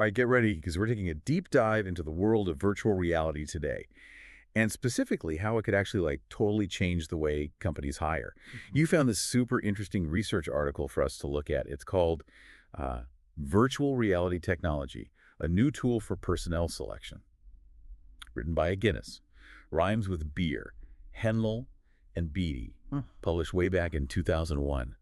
All right, get ready because we're taking a deep dive into the world of virtual reality today, and specifically how it could actually totally change the way companies hire. You found this super interesting research article for us to look at. It's called uh, Virtual Reality Technology, a New Tool for Personnel Selection, written by a Guinness. Rhymes with beer, Henlel and Beatty, published way back in 2001.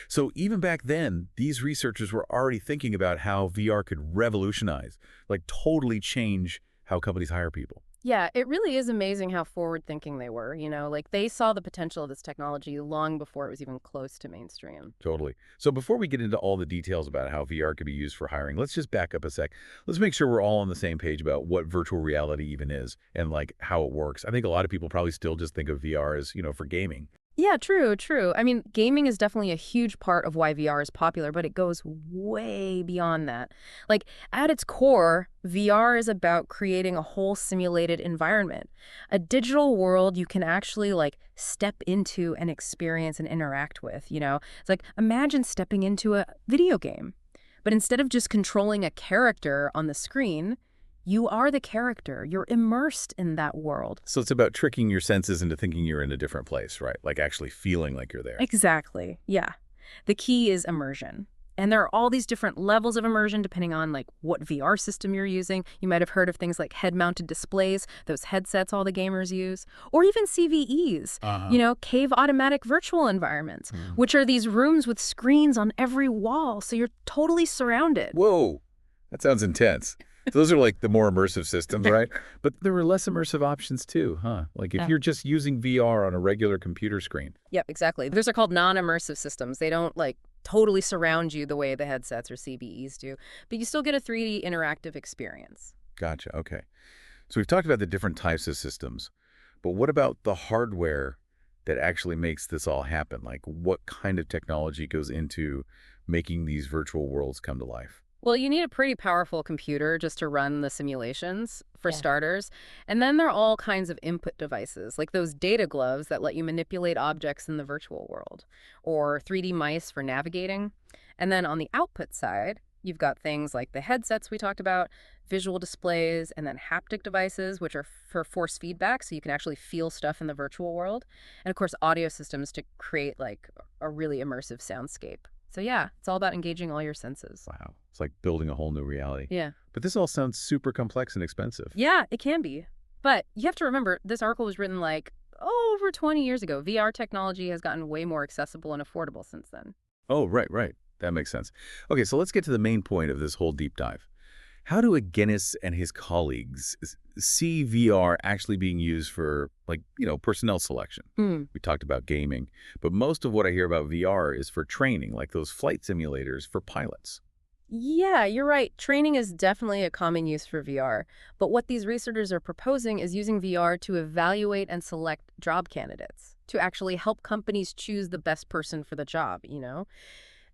So even back then, these researchers were already thinking about how VR could revolutionize, totally change how companies hire people. Yeah, it really is amazing how forward-thinking they were, like they saw the potential of this technology long before it was even close to mainstream. Totally. So before we get into all the details about how VR could be used for hiring, let's just back up a sec. Let's make sure we're all on the same page about what virtual reality even is and how it works. I think a lot of people probably still just think of VR as, for gaming. Yeah, true, true. I mean, gaming is definitely a huge part of why VR is popular, but it goes way beyond that. At its core, VR is about creating a whole simulated environment, a digital world you can actually, step into and experience and interact with. It's imagine stepping into a video game, but instead of just controlling a character on the screen, you are the character. You're immersed in that world. So it's about tricking your senses into thinking you're in a different place, right? Actually feeling like you're there. Exactly. Yeah. The key is immersion. And there are all these different levels of immersion depending on what VR system you're using. You might have heard of things like head-mounted displays, those headsets all the gamers use, or even CVEs, cave automatic virtual environments, which are these rooms with screens on every wall, so you're totally surrounded. Whoa, that sounds intense. Those are the more immersive systems, right? But there were less immersive options too, huh? If you're just using VR on a regular computer screen. Yep, exactly. Those are called non-immersive systems. They don't totally surround you the way the headsets or CVEs do, but you still get a 3D interactive experience. Gotcha, okay. So we've talked about the different types of systems, but what about the hardware that actually makes this all happen? What kind of technology goes into making these virtual worlds come to life? Well, you need a pretty powerful computer just to run the simulations, for starters. And then there are all kinds of input devices, like those data gloves that let you manipulate objects in the virtual world, or 3D mice for navigating. And then on the output side, you've got things like the headsets we talked about, visual displays, and then haptic devices, which are for force feedback, so you can actually feel stuff in the virtual world. And of course, audio systems to create a really immersive soundscape. So yeah, it's all about engaging all your senses. Wow. It's like building a whole new reality. Yeah. But this all sounds super complex and expensive. Yeah, it can be. But you have to remember, this article was written over 20 years ago. VR technology has gotten way more accessible and affordable since then. Oh, right. That makes sense. Okay, so let's get to the main point of this whole deep dive. How do Guinness and his colleagues see VR actually being used for, personnel selection? We talked about gaming, but most of what I hear about VR is for training, like those flight simulators for pilots. Yeah, you're right. Training is definitely a common use for VR. But what these researchers are proposing is using VR to evaluate and select job candidates, to actually help companies choose the best person for the job.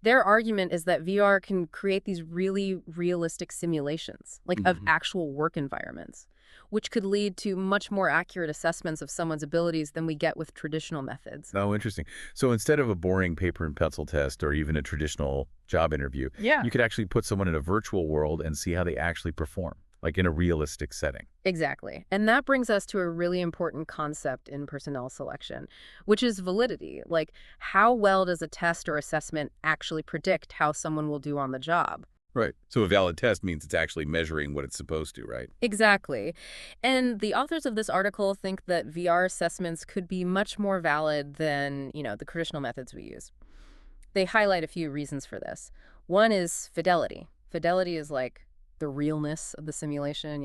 Their argument is that VR can create these really realistic simulations, of actual work environments, which could lead to much more accurate assessments of someone's abilities than we get with traditional methods. Oh, interesting. So instead of a boring paper and pencil test or even a traditional job interview, Yeah. you could actually put someone in a virtual world and see how they actually perform, in a realistic setting. Exactly. And that brings us to a really important concept in personnel selection, which is validity. How well does a test or assessment actually predict how someone will do on the job? Right. So a valid test means it's actually measuring what it's supposed to, right? Exactly. And the authors of this article think that VR assessments could be much more valid than, the traditional methods we use. They highlight a few reasons for this. One is fidelity. Fidelity is the realness of the simulation.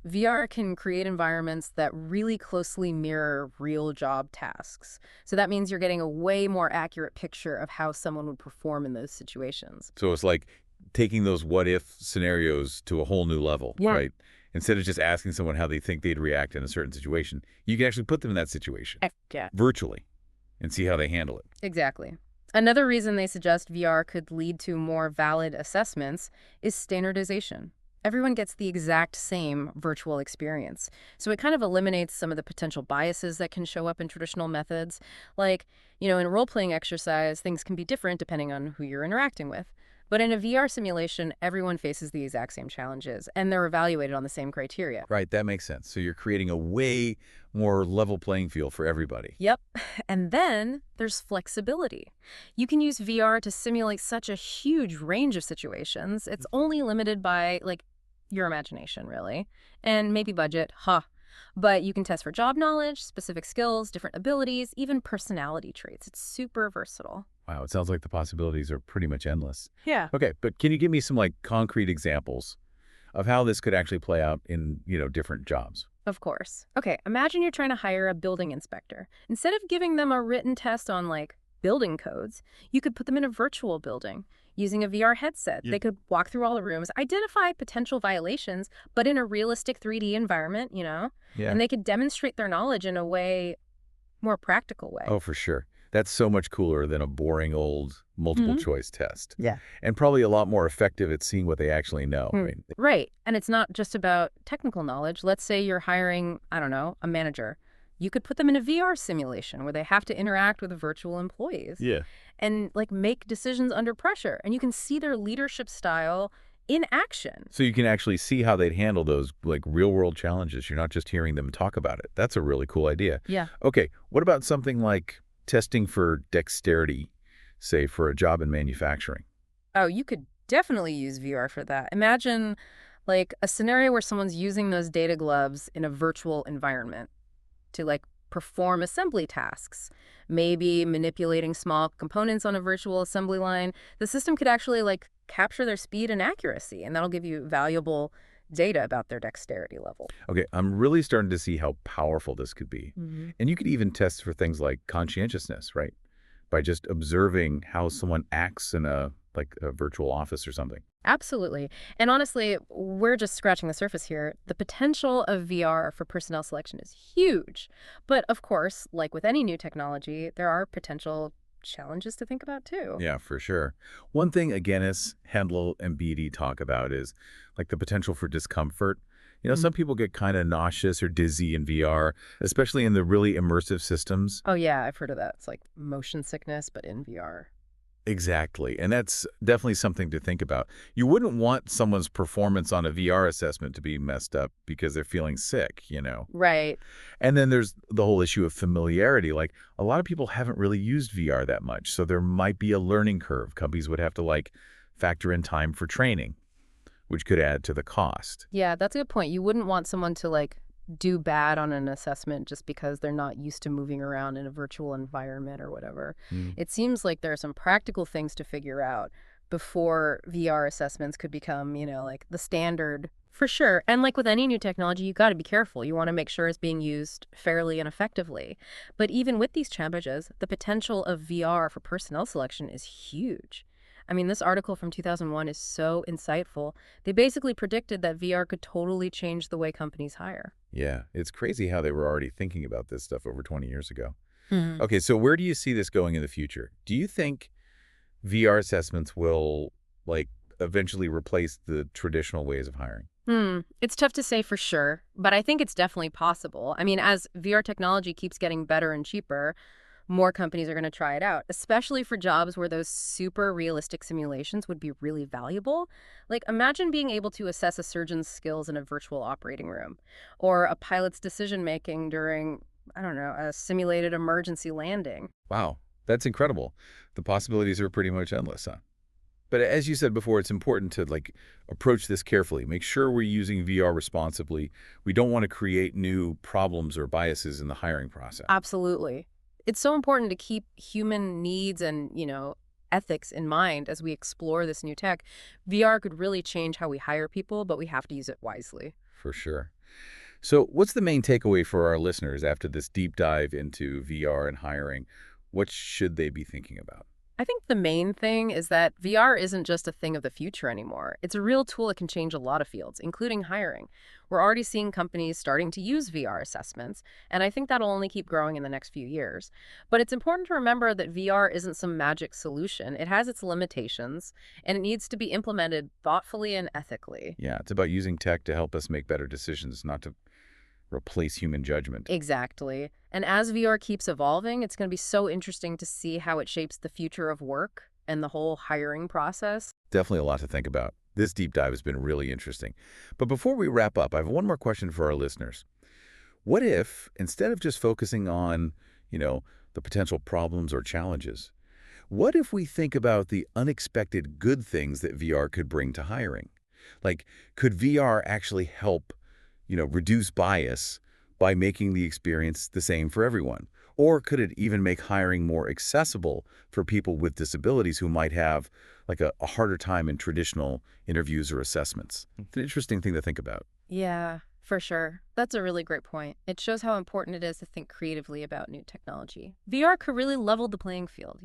VR can create environments that really closely mirror real job tasks. So that means you're getting a way more accurate picture of how someone would perform in those situations. So it's like taking those what-if scenarios to a whole new level, right? Instead of just asking someone how they think they'd react in a certain situation, you can actually put them in that situation Yeah. virtually and see how they handle it. Exactly. Another reason they suggest VR could lead to more valid assessments is standardization. Everyone gets the exact same virtual experience. So it kind of eliminates some of the potential biases that can show up in traditional methods. In a role-playing exercise, things can be different depending on who you're interacting with. But in a VR simulation, everyone faces the exact same challenges, and they're evaluated on the same criteria. Right, that makes sense. So you're creating a way more level playing field for everybody. Yep. And then there's flexibility. You can use VR to simulate such a huge range of situations. It's only limited by, like, your imagination, really, and maybe budget, But you can test for job knowledge, specific skills, different abilities, even personality traits. It's super versatile. Wow, it sounds like the possibilities are pretty much endless. Yeah. Okay, but can you give me some like concrete examples of how this could actually play out in, different jobs? Of course. Okay, imagine you're trying to hire a building inspector. Instead of giving them a written test on, like, building codes, you could put them in a virtual building using a VR headset. Yeah. They could walk through all the rooms, identify potential violations, but in a realistic 3D environment, Yeah. and they could demonstrate their knowledge in a more practical way. Oh, for sure. That's so much cooler than a boring old multiple Mhm. choice test. Yeah. And probably a lot more effective at seeing what they actually know. Right? Right. And it's not just about technical knowledge. Let's say you're hiring, I don't know, a manager. You could put them in a VR simulation where they have to interact with virtual employees Yeah. and, like, make decisions under pressure. And you can see their leadership style in action. So you can actually see how they'd handle those like real world challenges. You're not just hearing them talk about it. That's a really cool idea. Yeah. Okay, what about something like testing for dexterity, say for a job in manufacturing? Oh, you could definitely use VR for that. Imagine, like, a scenario where someone's using those data gloves in a virtual environment to, like, perform assembly tasks, maybe manipulating small components on a virtual assembly line. The system could actually, like, capture their speed and accuracy, and that'll give you valuable data about their dexterity level. Okay, I'm really starting to see how powerful this could be. And you could even test for things like conscientiousness, right? By just observing how someone acts in a virtual office or something. Absolutely. And honestly, we're just scratching the surface here. The potential of VR for personnel selection is huge. But of course, like with any new technology, there are potential challenges to think about too. Yeah, for sure. One thing Aganis, Hendel, and Beatty talk about is like the potential for discomfort. Some people get kind of nauseous or dizzy in VR, especially in the really immersive systems. Oh yeah, I've heard of that. It's like motion sickness, but in VR. Exactly. And that's definitely something to think about. You wouldn't want someone's performance on a VR assessment to be messed up because they're feeling sick. Right. And then there's the whole issue of familiarity. Like a lot of people haven't really used VR that much. So there might be a learning curve. Companies would have to factor in time for training, which could add to the cost. Yeah, that's a good point. You wouldn't want someone to, like, do bad on an assessment just because they're not used to moving around in a virtual environment or whatever. It seems like there are some practical things to figure out before VR assessments could become, like, the standard for sure. And like with any new technology, you got to be careful. You want to make sure it's being used fairly and effectively. But even with these challenges, the potential of VR for personnel selection is huge. I mean, this article from 2001 is so insightful. They basically predicted that VR could totally change the way companies hire. Yeah, it's crazy how they were already thinking about this stuff over 20 years ago. Mhm. Okay, so where do you see this going in the future? Do you think VR assessments will eventually replace the traditional ways of hiring? It's tough to say for sure, but I think it's definitely possible. I mean, as VR technology keeps getting better and cheaper, more companies are going to try it out, especially for jobs where those super realistic simulations would be really valuable. Like, imagine being able to assess a surgeon's skills in a virtual operating room, or a pilot's decision making during, I don't know, a simulated emergency landing. Wow, that's incredible. The possibilities are pretty much endless, huh? But as you said before, it's important to approach this carefully. Make sure we're using VR responsibly. We don't want to create new problems or biases in the hiring process. Absolutely. It's so important to keep human needs and, ethics in mind as we explore this new tech. VR could really change how we hire people, but we have to use it wisely. For sure. So what's the main takeaway for our listeners after this deep dive into VR and hiring? What should they be thinking about? I think the main thing is that VR isn't just a thing of the future anymore. It's a real tool that can change a lot of fields, including hiring. We're already seeing companies starting to use VR assessments, and I think that'll only keep growing in the next few years. But it's important to remember that VR isn't some magic solution. It has its limitations, and it needs to be implemented thoughtfully and ethically. Yeah, it's about using tech to help us make better decisions, not to replace human judgment. Exactly. And as VR keeps evolving, it's going to be so interesting to see how it shapes the future of work and the whole hiring process. Definitely a lot to think about. This deep dive has been really interesting. But before we wrap up, I have one more question for our listeners. What if, instead of just focusing on, you know, the potential problems or challenges, what if we think about the unexpected good things that VR could bring to hiring? Like, could VR actually help, reduce bias by making the experience the same for everyone? Or could it even make hiring more accessible for people with disabilities who might have like a harder time in traditional interviews or assessments? It's an interesting thing to think about. Yeah, for sure. That's a really great point. It shows how important it is to think creatively about new technology. VR could really level the playing field,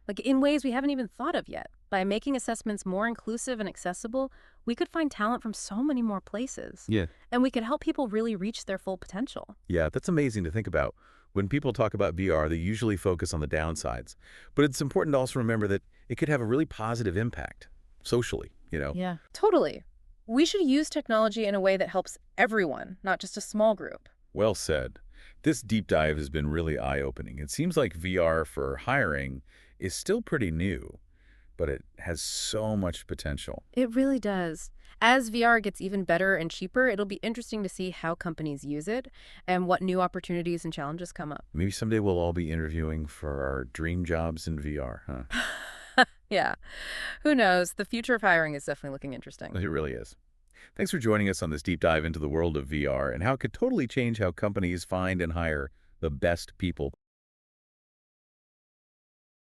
like in ways we haven't even thought of yet. By making assessments more inclusive and accessible, we could find talent from so many more places. Yeah. And we could help people really reach their full potential. Yeah, that's amazing to think about. When people talk about VR, they usually focus on the downsides. But it's important to also remember that it could have a really positive impact socially. Yeah, totally. We should use technology in a way that helps everyone, not just a small group. Well said. This deep dive has been really eye-opening. It seems like VR for hiring is still pretty new, but it has so much potential. It really does. As VR gets even better and cheaper, it'll be interesting to see how companies use it and what new opportunities and challenges come up. Maybe someday we'll all be interviewing for our dream jobs in VR, huh? Yeah. Who knows? The future of hiring is definitely looking interesting. It really is. Thanks for joining us on this deep dive into the world of VR and how it could totally change how companies find and hire the best people.